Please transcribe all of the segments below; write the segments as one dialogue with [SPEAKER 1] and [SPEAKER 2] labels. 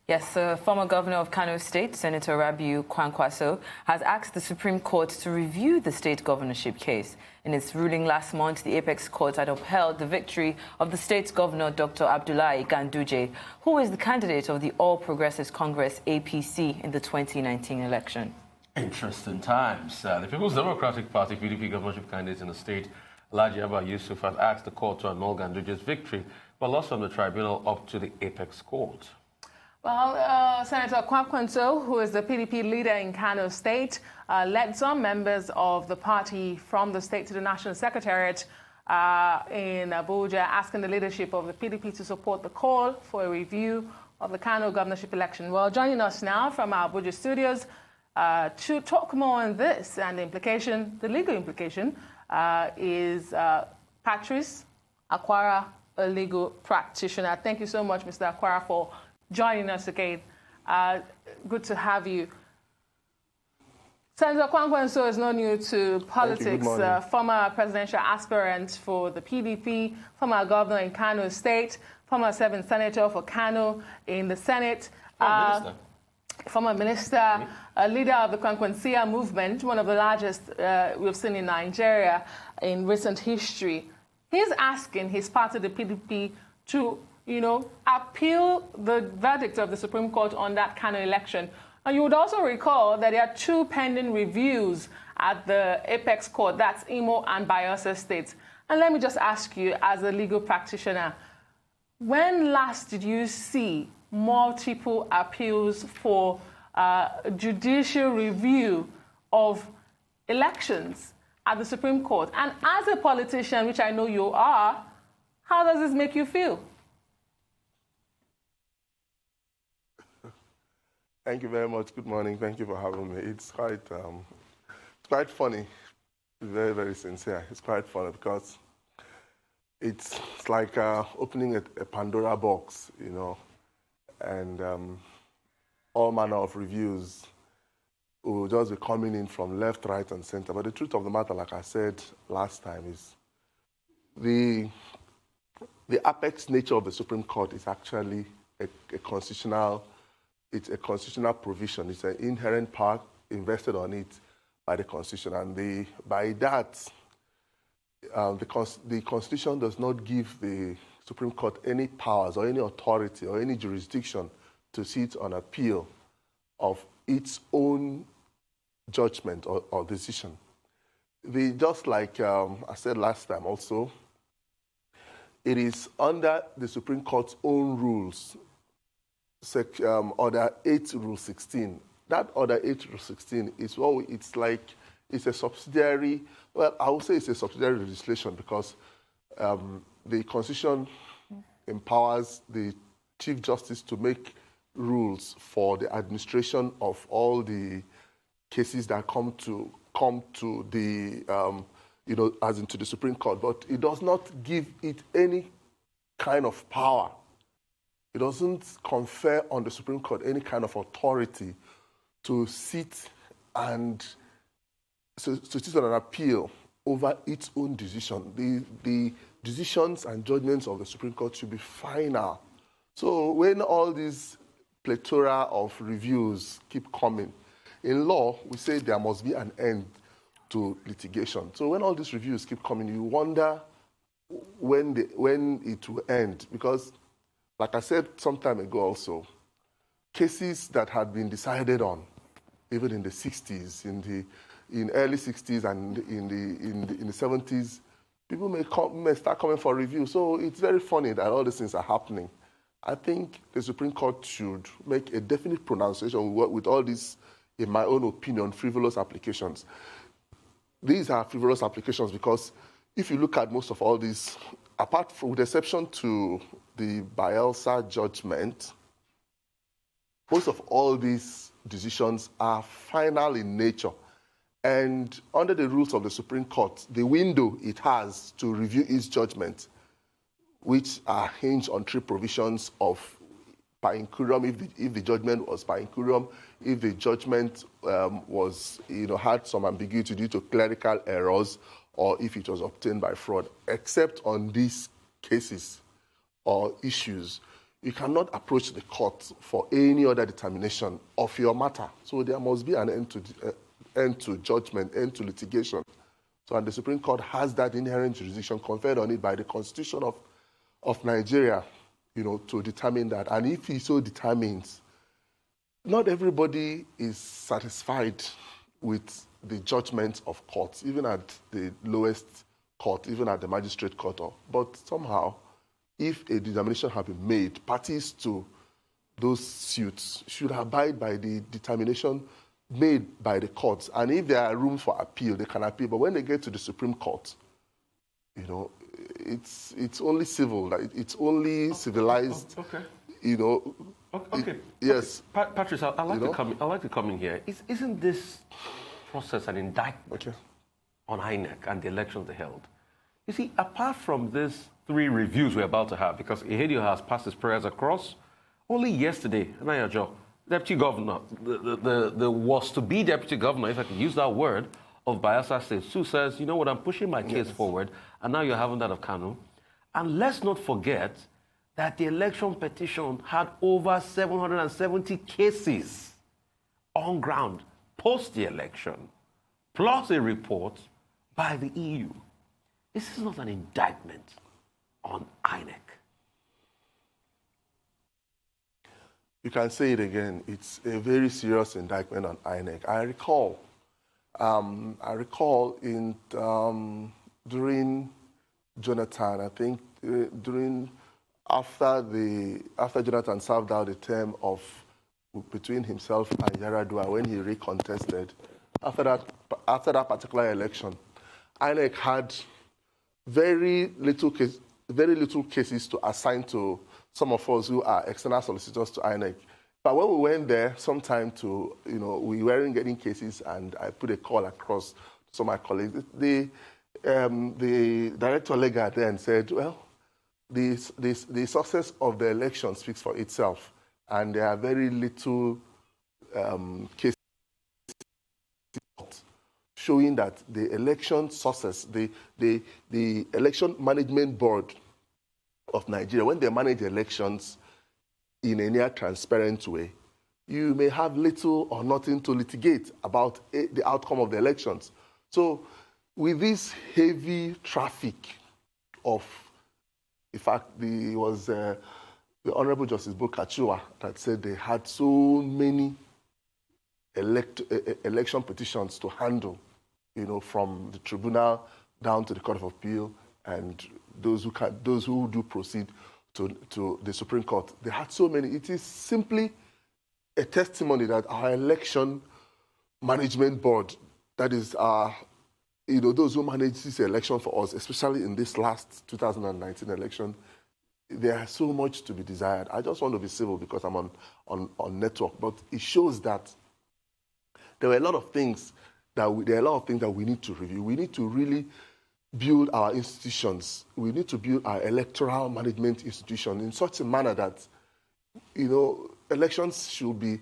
[SPEAKER 1] Yes, the former governor of Kano State, Senator Rabiu Kwakwanso, has asked the Supreme Court to review the state governorship case. In its ruling last month, the Apex Court had upheld the victory of the state's governor, Dr. Abdullahi Ganduje, who is the candidate of the All Progressives Congress, APC, in the 2019 election.
[SPEAKER 2] Interesting times. The People's Democratic Party, PDP governorship candidate in the state, Alhaji Abba Yusuf, has asked the court to annul Ganduje's victory, but lost from the tribunal up to the Apex Court.
[SPEAKER 3] Well, Senator Kwakwanso, who is the PDP leader in Kano State, led some members of the party from the state to the National Secretariat in Abuja, asking the leadership of the PDP to support the call for a review of the Kano governorship election. Well, joining us now from our Abuja studios to talk more on this and the implication, the legal implication, is Patrice Akwara, a legal practitioner. Thank you so much, Mr. Akwara, for joining us again. Good to have you. Senator Kwakwanso is no new to politics. Former presidential aspirant for the PDP, former governor in Kano State, former serving senator for Kano in the Senate, former minister, leader of the Kwakwansia movement, one of the largest we've seen in Nigeria in recent history. He's asking his party, the PDP, to appeal the verdict of the Supreme Court on that Kano election. And you would also recall that there are two pending reviews at the Apex Court, that's Imo and Bayelsa states. And let me just ask you, as a legal practitioner, when last did you see multiple appeals for judicial review of elections at the Supreme Court? And as a politician, which I know you are, how does this make you feel?
[SPEAKER 4] Thank you very much. Good morning. Thank you for having me. It's quite funny. Very, very sincere. It's quite funny because it's like opening a Pandora box, and all manner of reviews will just be coming in from left, right, and center. But the truth of the matter, like I said last time, is the apex nature of the Supreme Court is actually a constitutional. It's a constitutional provision. It's an inherent power invested on it by the Constitution. And by that, the Constitution does not give the Supreme Court any powers or any authority or any jurisdiction to sit on appeal of its own judgment or decision. Just like I said last time also, it is under the Supreme Court's own rules, Order 8, Rule 16. That Order 8, Rule 16 is it's a subsidiary, well, I would say it's a subsidiary legislation because the Constitution empowers the Chief Justice to make rules for the administration of all the cases that come to the, as into the Supreme Court, but it does not give it any kind of power. It doesn't confer on the Supreme Court any kind of authority to sit on an appeal over its own decision. The decisions and judgments of the Supreme Court should be final. So when all these plethora of reviews keep coming, in law, we say there must be an end to litigation. So when all these reviews keep coming, you wonder when it will end, because like I said some time ago also, cases that had been decided on, even in the 60s, in early 60s and in the 70s, people may start coming for review. So it's very funny that all these things are happening. I think the Supreme Court should make a definite pronunciation with all these, in my own opinion, frivolous applications. These are frivolous applications because if you look at most of all these, apart from, with exception to the Bayelsa judgment, most of all these decisions are final in nature. And under the rules of the Supreme Court, the window it has to review its judgment, which are hinged on three provisions of per incurium, if the judgment was per incurium, if the judgment had some ambiguity due to clerical errors, or if it was obtained by fraud. Except on these cases or issues, you cannot approach the court for any other determination of your matter. So there must be an end to judgment, end to litigation. So, and the Supreme Court has that inherent jurisdiction conferred on it by the Constitution of Nigeria, to determine that. And if he so determines, not everybody is satisfied with the judgments of courts, even at the lowest court, even at the magistrate court. But somehow, if a determination has been made, parties to those suits should abide by the determination made by the courts. And if there are room for appeal, they can appeal. But when they get to the Supreme Court, it's only civil, it's only civilized.
[SPEAKER 2] Okay.
[SPEAKER 4] Okay. Yes.
[SPEAKER 2] Okay. Patrice, I'd like to come in here. Isn't this process an indictment on INEC and the elections they held? You see, apart from these 3 reviews we're about to have, because Ihedio has passed his prayers across, only yesterday, Anayajo, Deputy Governor, the was-to-be Deputy Governor, if I can use that word, of Bayelsa State, Sue says, you know what, I'm pushing my case forward, and now you're having that of Kanu. And let's not forget that the election petition had over 770 cases on ground post the election, plus a report by the EU. This is not an indictment on INEC.
[SPEAKER 4] You can say it again. It's a very serious indictment on INEC. I recall during Jonathan, I think after Jonathan served out the term between himself and Yaradua when he recontested, after that particular election, INEC had very little cases to assign to some of us who are external solicitors to INEC. But when we went there, sometime we weren't getting cases, and I put a call across to some of my colleagues. The director legal then said, well, the success of the election speaks for itself, and there are very little cases showing that the election success, the Election Management Board of Nigeria, when they manage elections in a near transparent way, you may have little or nothing to litigate about the outcome of the elections. So with this heavy traffic of, in fact, it was the Honorable Justice Bokachua that said they had so many election petitions to handle, from the tribunal down to the Court of Appeal and those who do proceed to the Supreme Court. They had so many. It is simply a testimony that our election management board, that is those who manage this election for us, especially in this last 2019 election, there is so much to be desired. I just want to be civil because I'm on network, but it shows that there were a lot of things that we need to review. We need to really build our institutions. We need to build our electoral management institution in such a manner that, elections should be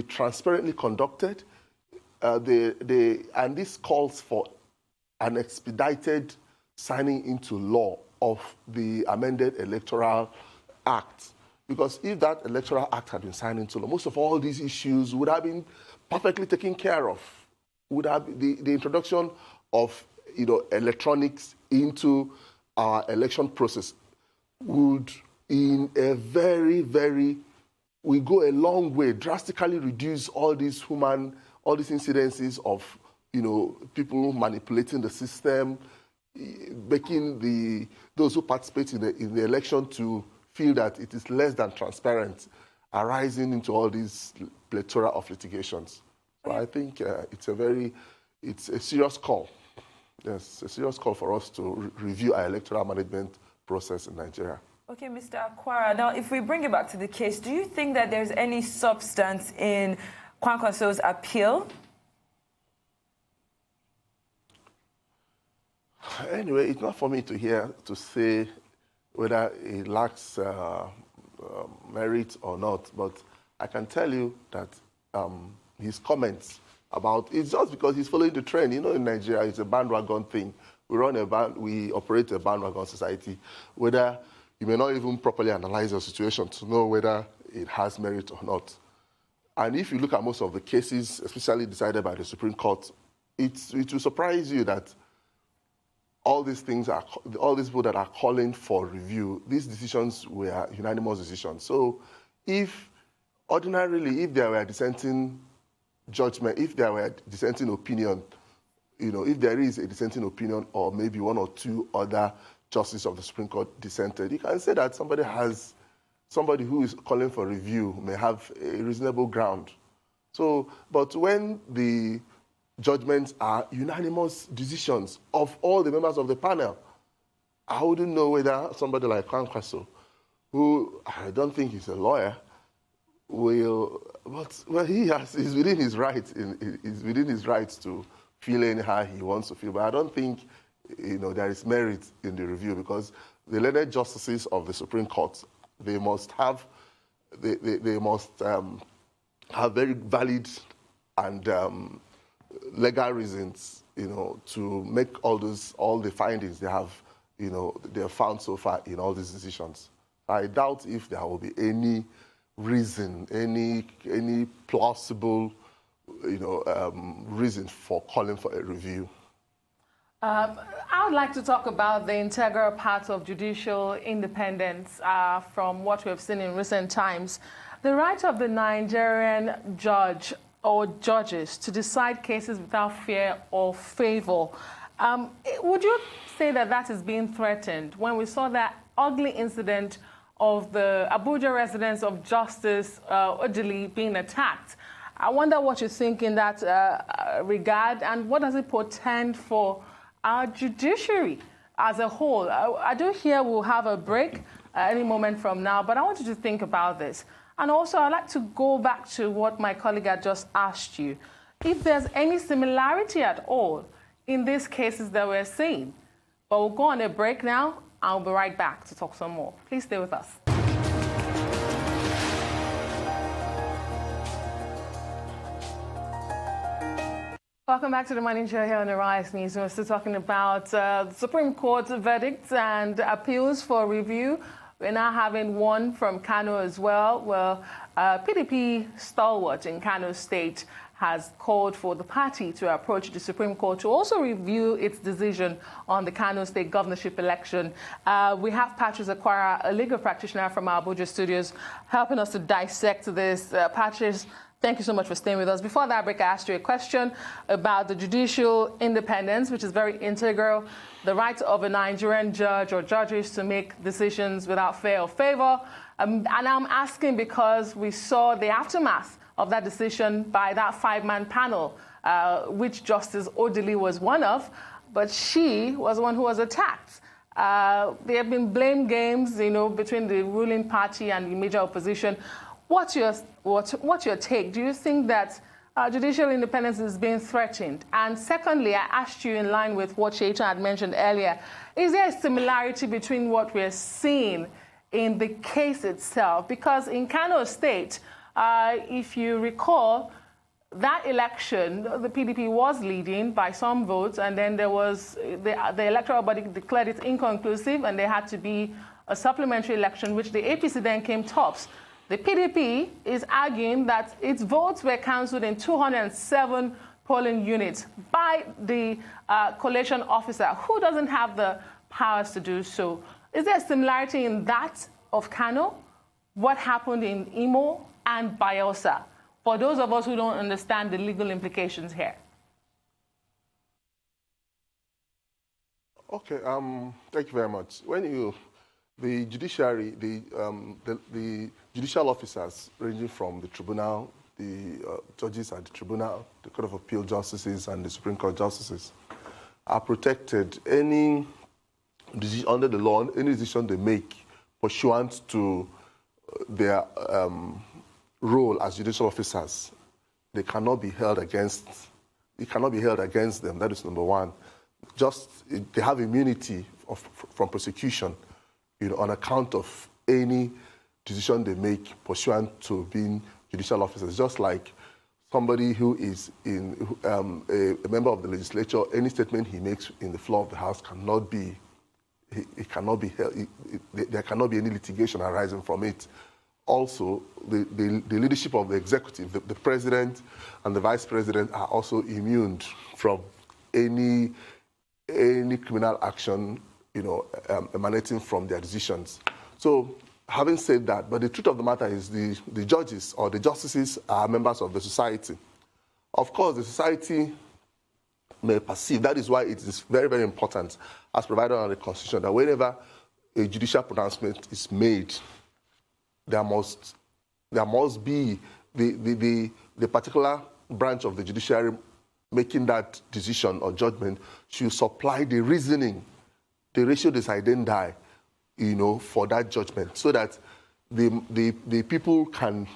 [SPEAKER 4] transparently conducted. And this calls for an expedited signing into law of the amended Electoral Act. Because if that Electoral Act had been signed into law, most of all these issues would have been perfectly taken care of. Would have the introduction of electronics into our election process would, in a we go a long way, drastically reduce all these incidences of people manipulating the system, making those who participate in the election to feel that it is less than transparent, arising into all these plethora of litigations. So I think it's a serious call. Yes, a serious call for us to review our electoral management process in Nigeria.
[SPEAKER 1] Okay, Mr. Akwara, now if we bring it back to the case, do you think that there's any substance in Kwakwanso's appeal?
[SPEAKER 4] Anyway, it's not for me to say whether it lacks merit or not, but I can tell you that his comments about it's just because he's following the trend. In Nigeria, it's a bandwagon thing. We operate a bandwagon society. Whether you may not even properly analyze your situation to know whether it has merit or not. And if you look at most of the cases, especially decided by the Supreme Court, it will surprise you that all these people that are calling for review, these decisions were unanimous decisions. So ordinarily, if there were dissenting judgment, if there were dissenting opinion, if there is a dissenting opinion or maybe one or two other justices of the Supreme Court dissented, you can say that somebody who is calling for review may have a reasonable ground. So, but when the judgments are unanimous decisions of all the members of the panel, I wouldn't know whether somebody like Kwakwanso, who I don't think he's a lawyer, he's within his rights. He's within his rights to feel anyhow he wants to feel. But I don't think there is merit in the review, because the learned justices of the Supreme Court, they must have very valid and legal reasons, to make all the findings they have found so far in all these decisions. I doubt if there will be any reason, any plausible, reason for calling for a review.
[SPEAKER 3] I would like to talk about the integral part of judicial independence from what we have seen in recent times. The right of the Nigerian judge or judges to decide cases without fear or favor. Would you say that is being threatened when we saw that ugly incident of the Abuja residence of Justice Odili being attacked? I wonder what you think in that regard, and what does it portend for our judiciary as a whole? I do hear we'll have a break any moment from now, but I want you to think about this. And also, I'd like to go back to what my colleague had just asked you. If there's any similarity at all in these cases that we're seeing. But we'll go on a break now. I'll be right back to talk some more. Please stay with us. Welcome back to the Morning Show here on the Rise News. We're still talking about the Supreme Court verdicts and appeals for review. We're now having one from Kano as well. Well, PDP stalwart in Kano State has called for the party to approach the Supreme Court to also review its decision on the Kano State governorship election. We have Patrice Akwara, a legal practitioner from our Abuja studios, helping us to dissect this. Patrice, thank you so much for staying with us. Before that break, I asked you a question about the judicial independence, which is very integral, the right of a Nigerian judge or judges to make decisions without fear or favor. And I'm asking because we saw the aftermath of that decision by that five-man panel, which Justice Odili was one of, but she was the one who was attacked. There have been blame games, between the ruling party and the major opposition. What's your take? Do you think that judicial independence is being threatened? And secondly, I asked you in line with what Sheita had mentioned earlier, is there a similarity between what we're seeing in the case itself? Because in Kano State, if you recall, that election, the PDP was leading by some votes, and then there was the electoral body declared it inconclusive, and there had to be a supplementary election, which the APC then came tops. The PDP is arguing that its votes were cancelled in 207 polling units by the collation officer, who doesn't have the powers to do so. Is there a similarity in that of Kano, what happened in Imo and Bayelsa, for those of us who don't understand the legal implications here?
[SPEAKER 4] Okay, thank you very much. The judiciary, the judicial officers ranging from the tribunal, the judges at the tribunal, the Court of Appeal justices, and the Supreme Court justices are protected under the law, any decision they make pursuant to their role as judicial officers. They cannot be held against. It cannot be held against them. That is number one. They have immunity from prosecution, on account of any decision they make pursuant to being judicial officers. Just like somebody who is a member of the legislature, any statement he makes in the floor of the House cannot be it cannot be held, there cannot be any litigation arising from it. Also, the leadership of the executive, the president and the vice president are also immune from any criminal action, emanating from their decisions. So, having said that, but the truth of the matter is the judges or the justices are members of the society. Of course, the society may perceive, that is why it is very, very important, as provided under the Constitution, that whenever a judicial pronouncement is made, there must be the particular branch of the judiciary making that decision or judgment should supply the reasoning, the ratio decidendi, for that judgment, so that the people can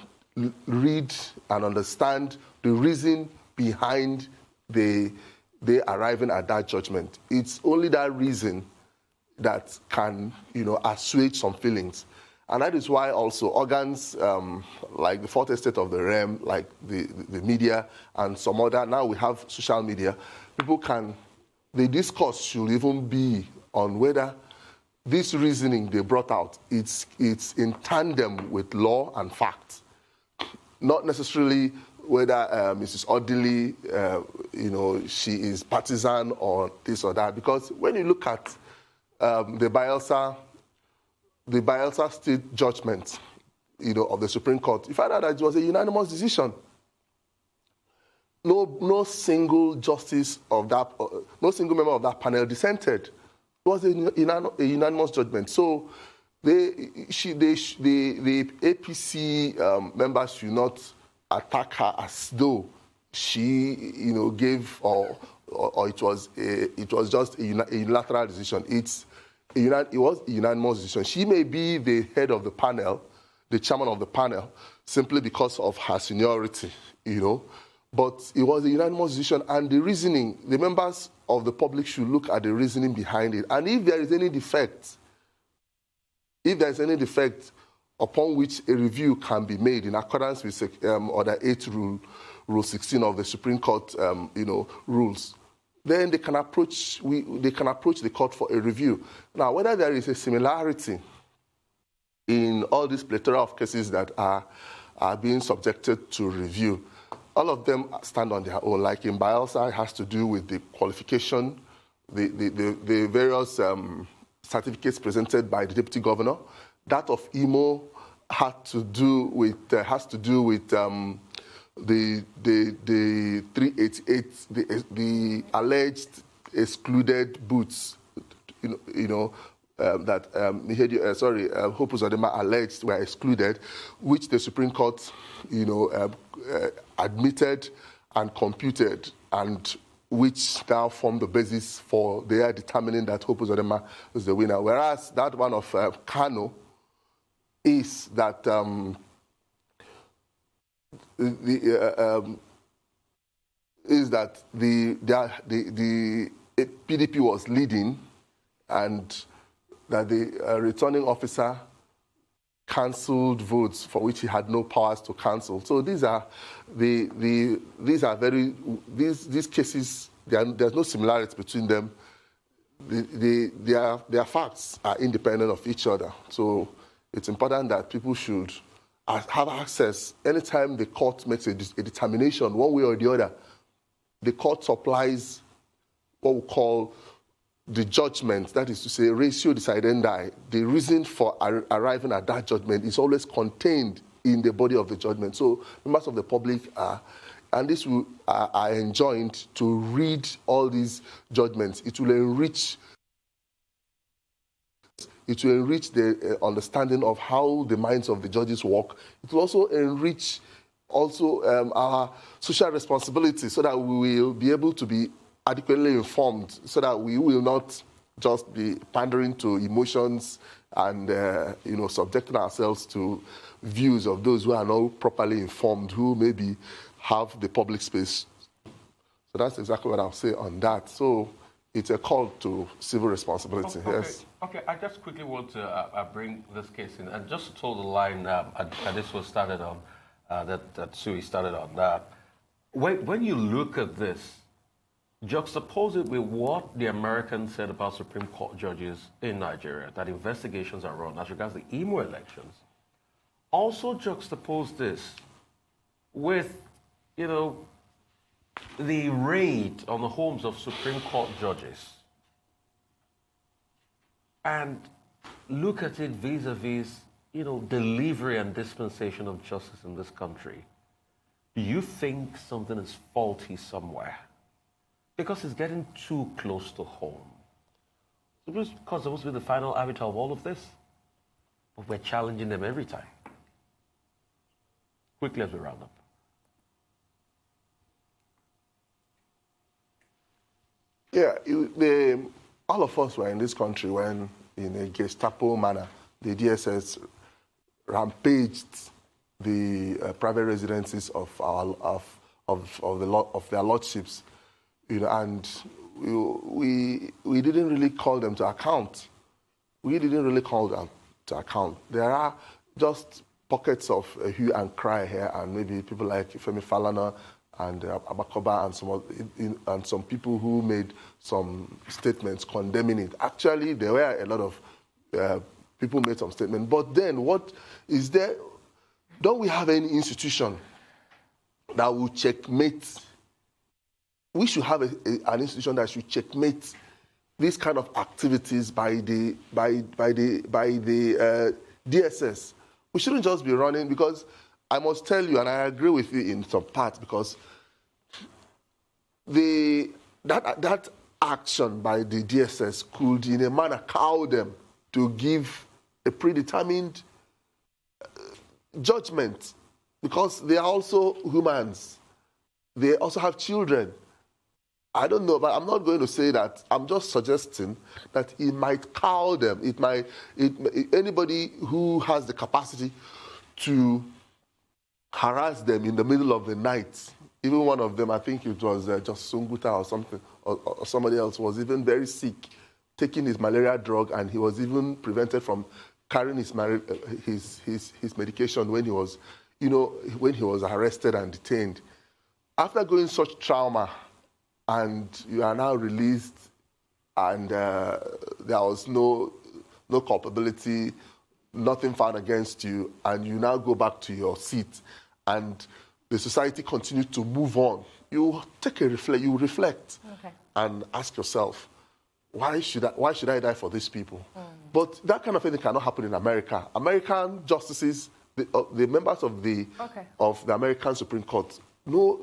[SPEAKER 4] read and understand the reason behind they arriving at that judgment. It's only that reason that can, assuage some feelings. And that is why also organs like the Fourth Estate of the realm, like the media and some other, now we have social media, the discourse should even be on whether this reasoning they brought out, it's in tandem with law and fact. Not necessarily whether Mrs. Odili, she is partisan or this or that. Because when you look at the Bayelsa State judgment, of the Supreme Court, you find out that it was a unanimous decision. No single justice of that, no single member of that panel dissented. It was a unanimous judgment. So the APC members should not attack her as though she, gave or it was just a unilateral decision. It was a unanimous decision. She may be the head of the panel, the chairman of the panel, simply because of her seniority, But it was a unanimous decision, and the reasoning, the members of the public should look at the reasoning behind it. And if there is any defect, upon which a review can be made in accordance with Order 8 Rule 16 of the Supreme Court, rules, then they can approach the court for a review. Now, whether there is a similarity in all these plethora of cases that are being subjected to review, all of them stand on their own. Like in Bayelsa, it has to do with the qualification, the various certificates presented by the deputy governor. That of Imo has to do with the 388, the alleged excluded boots, that Hope Uzodimma alleged were excluded, which the Supreme Court, admitted and computed, and which now form the basis for their determining that Hope Uzodimma is the winner. Whereas that one of Kano is that the PDP was leading, and that the returning officer cancelled votes for which he had no powers to cancel. So these cases. There's no similarity between them. Their facts are independent of each other. So it's important that people should have access. Anytime the court makes a determination one way or the other, the court supplies what we call the judgment, that is to say, ratio decidendi. The reason for arriving at that judgment is always contained in the body of the judgment. So members of the public are enjoined to read all these judgments. It will enrich the understanding of how the minds of the judges work. It will also enrich our social responsibility, so that we will be able to be adequately informed, so that we will not just be pandering to emotions and subjecting ourselves to views of those who are not properly informed, who maybe have the public space. So that's exactly what I'll say on that. So it's a call to civil responsibility.
[SPEAKER 2] Okay.
[SPEAKER 4] Yes.
[SPEAKER 2] Okay, I just quickly want to bring this case in, and just to toe the line that this was started on, that Sui started on. When you look at this, juxtapose it with what the Americans said about Supreme Court judges in Nigeria, that investigations are run as regards the Imo elections. Also juxtapose this with, you know, the raid on the homes of Supreme Court judges. And look at it vis-a-vis, you know, delivery and dispensation of justice in this country. Do you think something is faulty somewhere? Because it's getting too close to home. Because it's supposed to be the final arbiter of all of this. But we're challenging them every time. Quickly as we round up.
[SPEAKER 4] Yeah, all of us were in this country when, in a Gestapo manner, the DSS rampaged the private residences of their lordships, you know, and we didn't really call them to account. We didn't really call them to account. There are just pockets of hue and cry here, and maybe people like Femi Falana and Abakoba and some people who made some statements condemning it. Actually, there were a lot of people made some statements. But then, what is there? Don't we have any institution that will checkmate? We should have an institution that should checkmate these kind of activities by the DSS. We shouldn't just be running, because I must tell you, and I agree with you in some parts, because that action by the DSS could, in a manner, cow them to give a predetermined judgment, because they are also humans. They also have children. I don't know, but I'm not going to say that. I'm just suggesting that it might cow them. Anybody who has the capacity to harass them in the middle of the night, even one of them, I think it was just Sunguta or something, or somebody else, was even very sick, taking his malaria drug, and he was even prevented from carrying his medication when he was, you know, when he was arrested and detained. After going such trauma, and you are now released, and there was no culpability, nothing found against you, and you now go back to your seat, and the society continues to move on, you reflect, okay, and ask yourself, why should I die for these people? But that kind of thing cannot happen in America. American justices, the members of the American Supreme Court, no.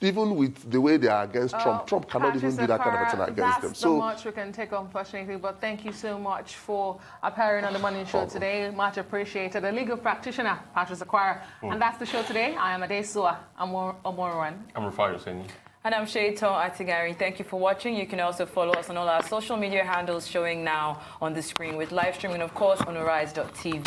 [SPEAKER 4] Even with the way they are against Trump cannot
[SPEAKER 3] Patrice
[SPEAKER 4] even do that kind of a thing against them.
[SPEAKER 3] That's so much we can take, unfortunately, but thank you so much for appearing on the Morning Show today. Much appreciated. The legal practitioner, Patrice Akwara. And that's the show today. I am Adesua Omorwan.
[SPEAKER 2] I'm Rufai Husseini.
[SPEAKER 1] And I'm Shaiton Atigari. Thank you for watching. You can also follow us on all our social media handles showing now on the screen, with live streaming, of course, on Arise.tv.